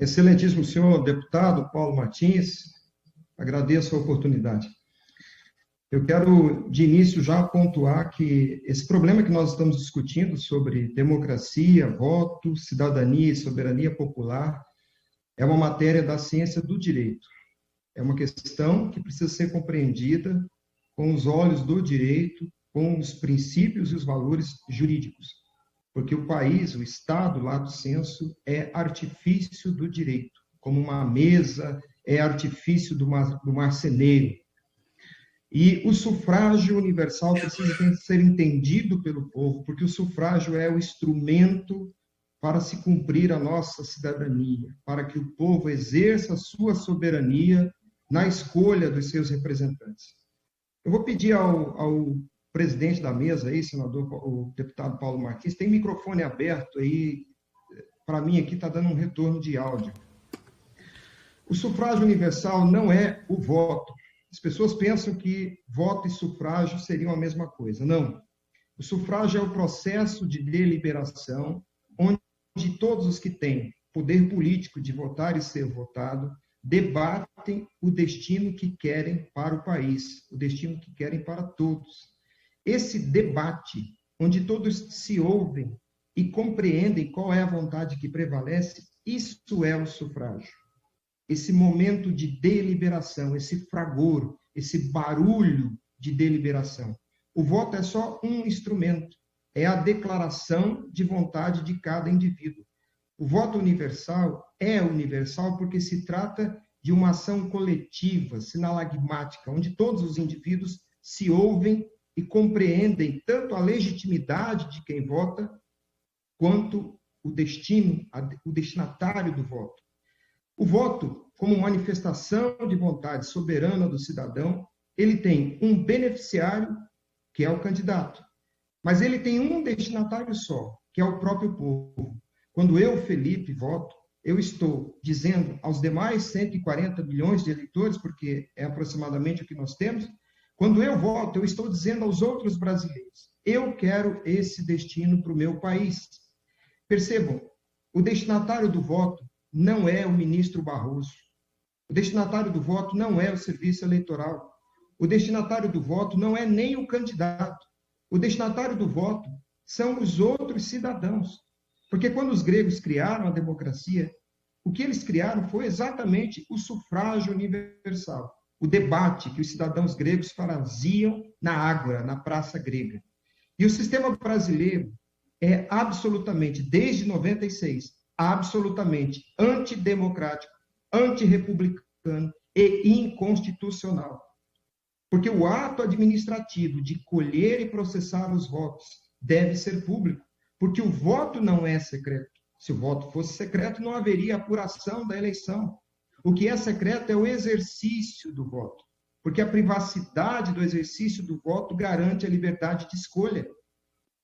Excelentíssimo senhor deputado Paulo Martins, agradeço a oportunidade. Eu quero, de início, já pontuar que esse problema que nós estamos discutindo sobre democracia, voto, cidadania e soberania popular é uma matéria da ciência do direito. É uma questão que precisa ser compreendida com os olhos do direito, com os princípios e os valores jurídicos. Porque o país, o Estado, lato sensu, é artifício do direito, como uma mesa é artifício do marceneiro. E o sufrágio universal precisa ser entendido pelo povo, porque o sufrágio é o instrumento para se cumprir a nossa cidadania, para que o povo exerça a sua soberania na escolha dos seus representantes. Eu vou pedir ao presidente da mesa aí, senador, o deputado Paulo Martins, tem microfone aberto aí, para mim aqui está dando um retorno de áudio. O sufrágio universal não é o voto. As pessoas pensam que voto e sufrágio seriam a mesma coisa. Não. O sufrágio é o processo de deliberação onde todos os que têm poder político de votar e ser votado debatem o destino que querem para o país, o destino que querem para todos. Esse debate, onde todos se ouvem e compreendem qual é a vontade que prevalece, isso é o sufrágio. Esse momento de deliberação, esse fragor, esse barulho de deliberação. O voto é só um instrumento, é a declaração de vontade de cada indivíduo. O voto universal é universal porque se trata de uma ação coletiva, sinalagmática, onde todos os indivíduos se ouvem e compreendem tanto a legitimidade de quem vota, quanto o destino, o destinatário do voto. O voto, como manifestação de vontade soberana do cidadão, ele tem um beneficiário, que é o candidato, mas ele tem um destinatário só, que é o próprio povo. Quando eu, Felipe, voto, eu estou dizendo aos demais 140 milhões de eleitores, porque é aproximadamente o que nós temos, quando eu voto, eu estou dizendo aos outros brasileiros, eu quero esse destino para o meu país. Percebam, o destinatário do voto não é o ministro Barroso. O destinatário do voto não é o serviço eleitoral. O destinatário do voto não é nem o candidato. O destinatário do voto são os outros cidadãos. Porque quando os gregos criaram a democracia, o que eles criaram foi exatamente o sufrágio universal. O debate que os cidadãos gregos faziam na ágora, na praça grega. E o sistema brasileiro é absolutamente, desde 96, absolutamente antidemocrático, antirrepublicano e inconstitucional. Porque o ato administrativo de colher e processar os votos deve ser público, porque o voto não é secreto. Se o voto fosse secreto, não haveria apuração da eleição. O que é secreto é o exercício do voto, porque a privacidade do exercício do voto garante a liberdade de escolha.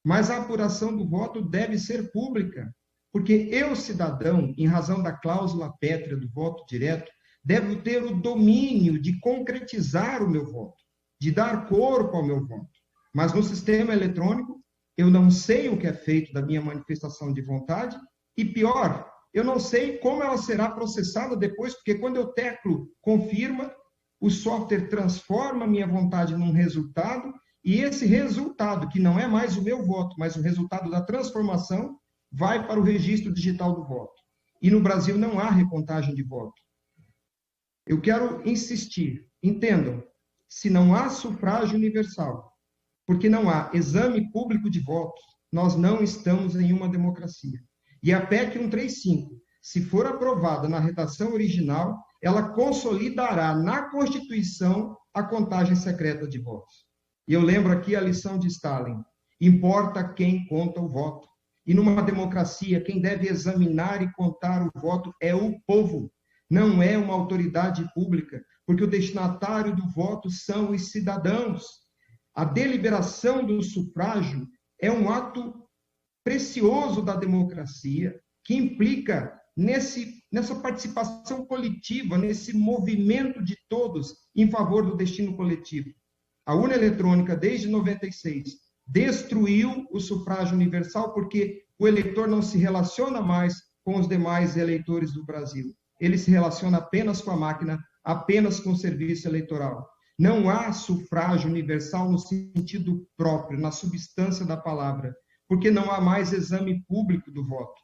Mas a apuração do voto deve ser pública, porque eu, cidadão, em razão da cláusula pétrea do voto direto, devo ter o domínio de concretizar o meu voto, de dar corpo ao meu voto. Mas no sistema eletrônico, eu não sei o que é feito da minha manifestação de vontade e, pior, eu não sei como ela será processada depois, porque quando eu teclo confirma, o software transforma a minha vontade num resultado e esse resultado, que não é mais o meu voto, mas o resultado da transformação, vai para o registro digital do voto. E no Brasil não há recontagem de voto. Eu quero insistir, entendam, se não há sufrágio universal, porque não há exame público de votos, nós não estamos em uma democracia. E a PEC 135, se for aprovada na redação original, ela consolidará na Constituição a contagem secreta de votos. E eu lembro aqui a lição de Stalin, importa quem conta o voto. E numa democracia, quem deve examinar e contar o voto é o povo, não é uma autoridade pública, porque o destinatário do voto são os cidadãos. A deliberação do sufrágio é um ato precioso da democracia, que implica nessa participação coletiva, nesse movimento de todos em favor do destino coletivo. A urna eletrônica, desde 96, destruiu o sufrágio universal porque o eleitor não se relaciona mais com os demais eleitores do Brasil. Ele se relaciona apenas com a máquina, apenas com o serviço eleitoral. Não há sufrágio universal no sentido próprio, na substância da palavra, porque não há mais exame público do voto.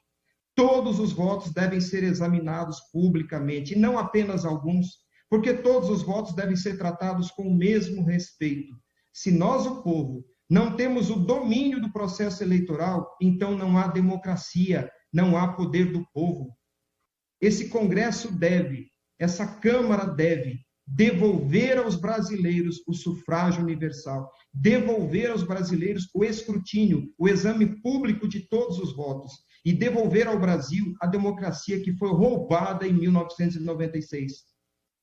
Todos os votos devem ser examinados publicamente, e não apenas alguns, porque todos os votos devem ser tratados com o mesmo respeito. Se nós, o povo, não temos o domínio do processo eleitoral, então não há democracia, não há poder do povo. Esse Congresso deve, essa Câmara deve, devolver aos brasileiros o sufrágio universal, devolver aos brasileiros o escrutínio, o exame público de todos os votos, e devolver ao Brasil a democracia que foi roubada em 1996.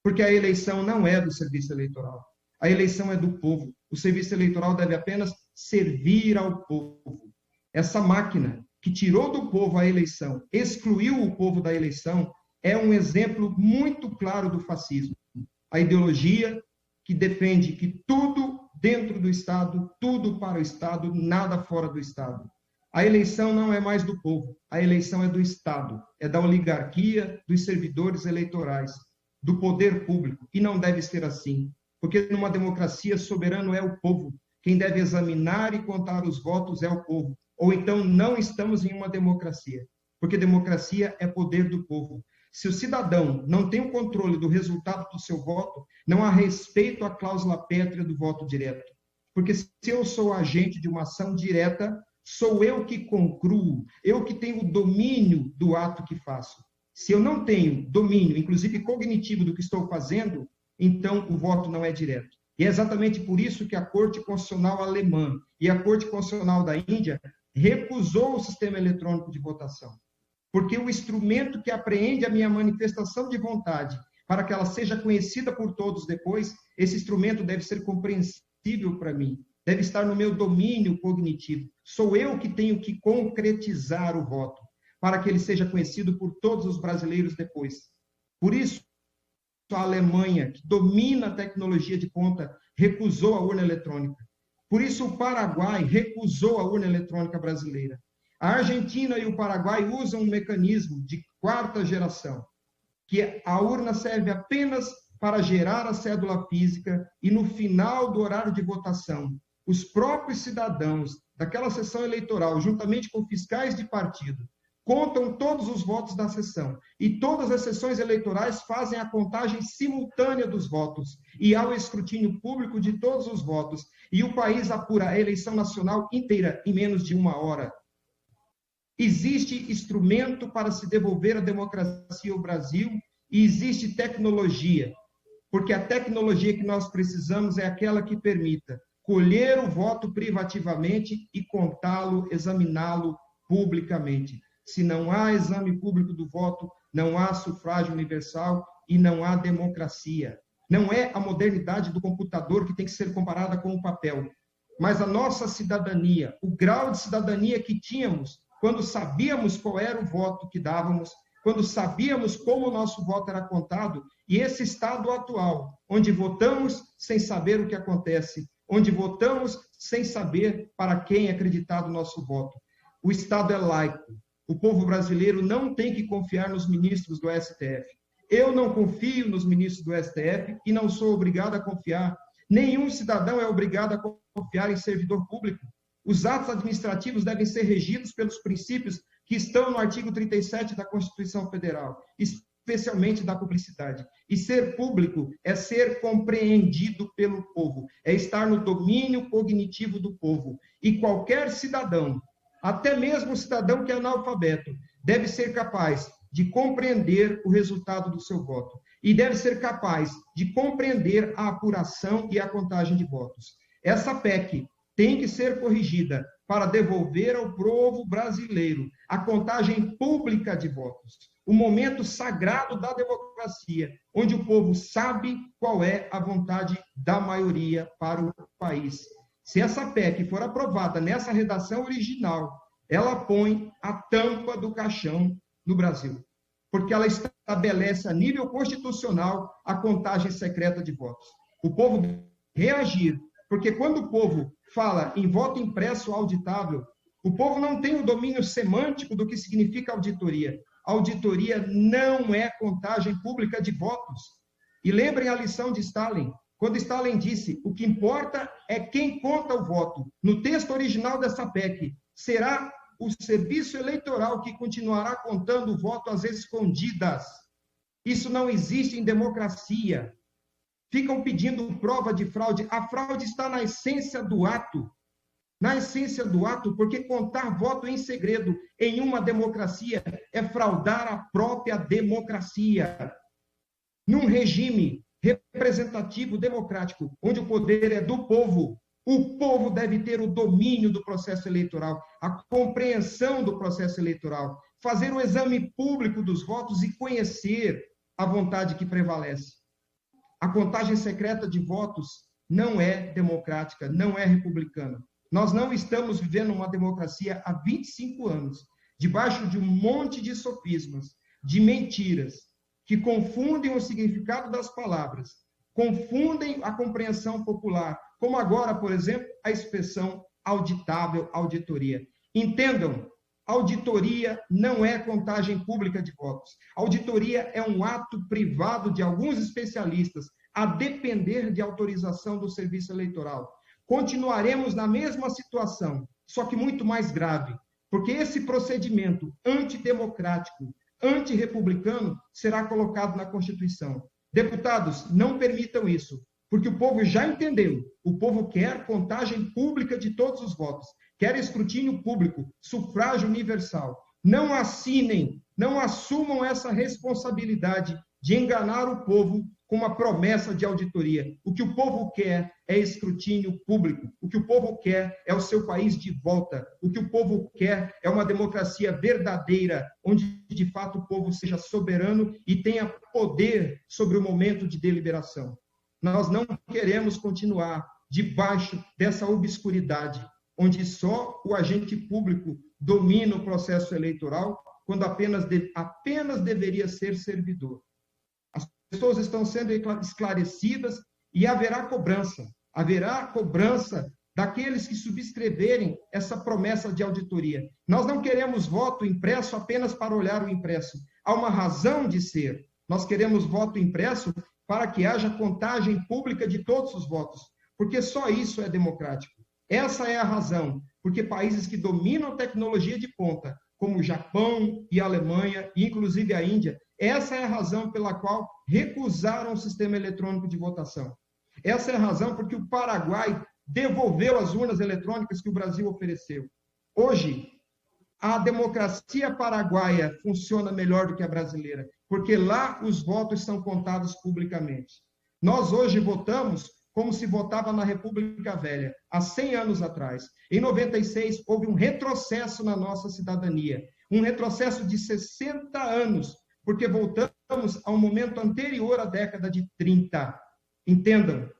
Porque a eleição não é do serviço eleitoral, a eleição é do povo. O serviço eleitoral deve apenas servir ao povo. Essa máquina que tirou do povo a eleição, excluiu o povo da eleição, é um exemplo muito claro do fascismo. A ideologia que defende que tudo dentro do Estado, tudo para o Estado, nada fora do Estado. A eleição não é mais do povo, a eleição é do Estado, é da oligarquia, dos servidores eleitorais, do poder público, e não deve ser assim, porque numa democracia soberano é o povo, quem deve examinar e contar os votos é o povo, ou então não estamos em uma democracia, porque democracia é poder do povo. Se o cidadão não tem o controle do resultado do seu voto, não há respeito à cláusula pétrea do voto direto. Porque se eu sou agente de uma ação direta, sou eu que concluo, eu que tenho o domínio do ato que faço. Se eu não tenho domínio, inclusive cognitivo, do que estou fazendo, então o voto não é direto. E é exatamente por isso que a Corte Constitucional alemã e a Corte Constitucional da Índia recusou o sistema eletrônico de votação. Porque o instrumento que apreende a minha manifestação de vontade, para que ela seja conhecida por todos depois, esse instrumento deve ser compreensível para mim, deve estar no meu domínio cognitivo. Sou eu que tenho que concretizar o voto, para que ele seja conhecido por todos os brasileiros depois. Por isso, a Alemanha, que domina a tecnologia de ponta, recusou a urna eletrônica. Por isso, o Paraguai recusou a urna eletrônica brasileira. A Argentina e o Paraguai usam um mecanismo de quarta geração, que a urna serve apenas para gerar a cédula física e, no final do horário de votação, os próprios cidadãos daquela sessão eleitoral, juntamente com fiscais de partido, contam todos os votos da sessão. E todas as sessões eleitorais fazem a contagem simultânea dos votos. E há o escrutínio público de todos os votos. E o país apura a eleição nacional inteira em menos de 1 hora. Existe instrumento para se devolver a democracia ao Brasil e existe tecnologia. Porque a tecnologia que nós precisamos é aquela que permita colher o voto privativamente e contá-lo, examiná-lo publicamente. Se não há exame público do voto, não há sufrágio universal e não há democracia. Não é a modernidade do computador que tem que ser comparada com o papel, mas a nossa cidadania, o grau de cidadania que tínhamos quando sabíamos qual era o voto que dávamos, quando sabíamos como o nosso voto era contado, e esse estado atual, onde votamos sem saber o que acontece, onde votamos sem saber para quem é acreditado o nosso voto. O Estado é laico. O povo brasileiro não tem que confiar nos ministros do STF. Eu não confio nos ministros do STF e não sou obrigado a confiar. Nenhum cidadão é obrigado a confiar em servidor público. Os atos administrativos devem ser regidos pelos princípios que estão no artigo 37 da Constituição Federal, especialmente da publicidade. E ser público é ser compreendido pelo povo, é estar no domínio cognitivo do povo. E qualquer cidadão, até mesmo o cidadão que é analfabeto, deve ser capaz de compreender o resultado do seu voto. E deve ser capaz de compreender a apuração e a contagem de votos. Essa PEC tem que ser corrigida para devolver ao povo brasileiro a contagem pública de votos. O momento sagrado da democracia, onde o povo sabe qual é a vontade da maioria para o país. Se essa PEC for aprovada nessa redação original, ela põe a tampa do caixão no Brasil, porque ela estabelece a nível constitucional a contagem secreta de votos. O povo reagir, porque quando o povo fala em voto impresso auditável, o povo não tem o domínio semântico do que significa auditoria. auditoria não é contagem pública de votos. E lembrem a lição de Stalin, quando Stalin disse, o que importa é quem conta o voto. No texto original dessa PEC, será o serviço eleitoral que continuará contando o voto às escondidas. Isso não existe em democracia. Ficam pedindo prova de fraude. A fraude está na essência do ato. Na essência do ato, porque contar voto em segredo em uma democracia é fraudar a própria democracia. Num regime representativo democrático, onde o poder é do povo, o povo deve ter o domínio do processo eleitoral, a compreensão do processo eleitoral, fazer o exame público dos votos e conhecer a vontade que prevalece. A contagem secreta de votos não é democrática, não é republicana. Nós não estamos vivendo uma democracia há 25 anos, debaixo de um monte de sofismas, de mentiras, que confundem o significado das palavras, confundem a compreensão popular, como agora, por exemplo, a expressão auditável, auditoria. Entendam, auditoria não é contagem pública de votos. Auditoria é um ato privado de alguns especialistas, a depender de autorização do Serviço Eleitoral. Continuaremos na mesma situação, só que muito mais grave, porque esse procedimento antidemocrático, antirrepublicano, será colocado na Constituição. Deputados, não permitam isso, porque o povo já entendeu. O povo quer contagem pública de todos os votos, quer escrutínio público, sufrágio universal. Não assinem, não assumam essa responsabilidade de enganar o povo com uma promessa de auditoria. O que o povo quer é escrutínio público. O que o povo quer é o seu país de volta. O que o povo quer é uma democracia verdadeira, onde de fato o povo seja soberano e tenha poder sobre o momento de deliberação. Nós não queremos continuar debaixo dessa obscuridade, onde só o agente público domina o processo eleitoral, quando apenas deveria ser servidor. As pessoas estão sendo esclarecidas e haverá cobrança daqueles que subscreverem essa promessa de auditoria. Nós não queremos voto impresso apenas para olhar o impresso. Há uma razão de ser. Nós queremos voto impresso para que haja contagem pública de todos os votos, porque só isso é democrático. Essa é a razão, porque países que dominam tecnologia de ponta, como o Japão e a Alemanha, e inclusive a Índia, essa é a razão pela qual recusaram o sistema eletrônico de votação. Essa é a razão porque o Paraguai devolveu as urnas eletrônicas que o Brasil ofereceu. Hoje, a democracia paraguaia funciona melhor do que a brasileira, porque lá os votos são contados publicamente. Nós hoje votamos como se votava na República Velha, há 100 anos atrás. Em 96, houve um retrocesso na nossa cidadania, um retrocesso de 60 anos, porque voltamos a um momento anterior à década de 30. Entendam,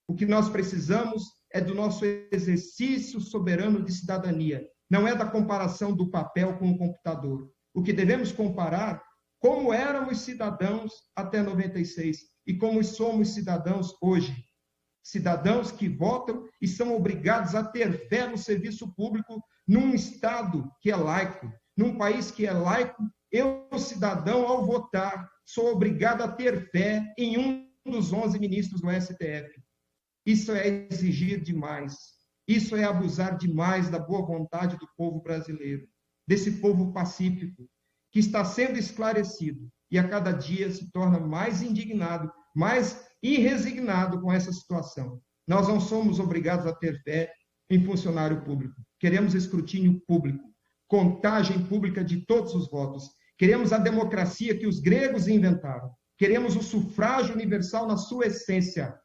o que nós precisamos é do nosso exercício soberano de cidadania, não é da comparação do papel com o computador. O que devemos comparar, como éramos cidadãos até 96 e como somos cidadãos hoje. Cidadãos que votam e são obrigados a ter fé no serviço público num Estado que é laico, num país que é laico. Eu, cidadão, ao votar, sou obrigado a ter fé em um dos 11 ministros do STF. Isso é exigir demais. Isso é abusar demais da boa vontade do povo brasileiro, desse povo pacífico, que está sendo esclarecido e a cada dia se torna mais indignado, mais irresignado com essa situação. Nós não somos obrigados a ter fé em funcionário público. Queremos escrutínio público, contagem pública de todos os votos. Queremos a democracia que os gregos inventaram. Queremos o sufrágio universal na sua essência.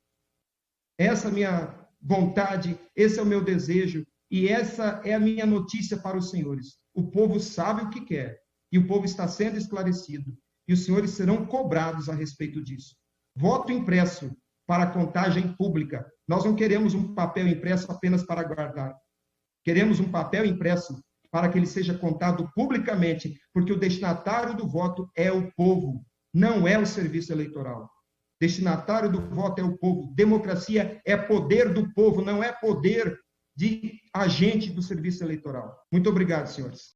Essa é a minha vontade, esse é o meu desejo e essa é a minha notícia para os senhores. O povo sabe o que quer e o povo está sendo esclarecido e os senhores serão cobrados a respeito disso. Voto impresso para contagem pública. Nós não queremos um papel impresso apenas para guardar. Queremos um papel impresso para que ele seja contado publicamente, porque o destinatário do voto é o povo, não é o serviço eleitoral. Destinatário do voto é o povo. Democracia é poder do povo, não é poder de agente do serviço eleitoral. Muito obrigado, senhores.